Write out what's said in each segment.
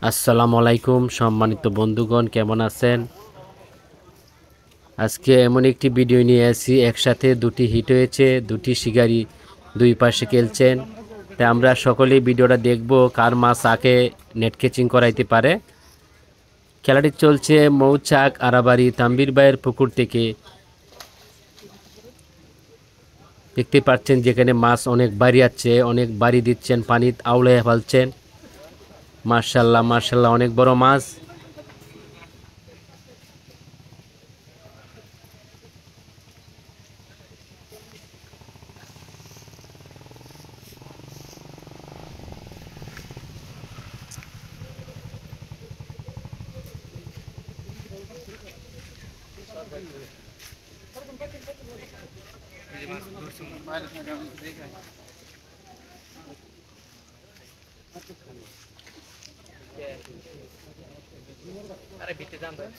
আসসালামু আলাইকুম সম্মানিত বন্ধুগণ, কেমন আছেন? আজকে এমন একটি ভিডিও নিয়ে আসি, একসাথে দুটি হিট হয়েছে, দুটি শিকারি দুই পাশে খেলছেন। তাই আমরা সকলেই ভিডিওটা দেখব, কার মাছ আগে নেট ক্যাচিং করাইতে পারে। খেলাটি চলছে মৌচাক আরাবাড়ি তাম্বির ভাইয়ের পুকুর থেকে। দেখতে পাচ্ছেন যেখানে মাছ অনেক বাড়ি আছে, অনেক বাড়ি দিচ্ছেন, পানি আউলাইয়া ফেলছেন। মার্শাল্লাহ মার্শাল্লাহ, অনেক বড় মাছ। আরে ভিতরে যান ভাই।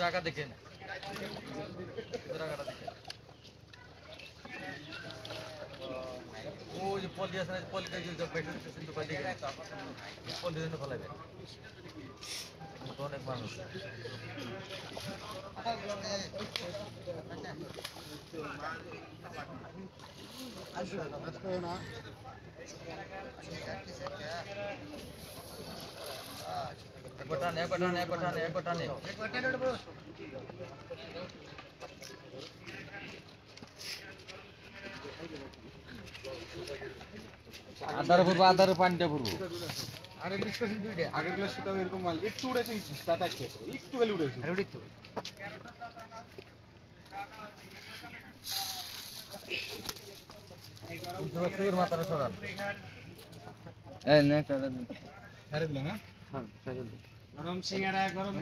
টাকা দেখেন ওই যে পলি আছে পলিটা কিন্তু পলি জন্য ফলাইবে অনেক মানুষ আদার পানিটা ভরবো আরে ডিসকাশন দুইটা আগের ক্লাস সেটাও এরকম মাল একটু উড়েছে সাত আট একটু বেলে উড়েছে আরে উড়ি তো মাথাটা সরান এই নে কাটা আরে দিলা না হ্যাঁ সাইকেল গরম সিঙ্গারা গরম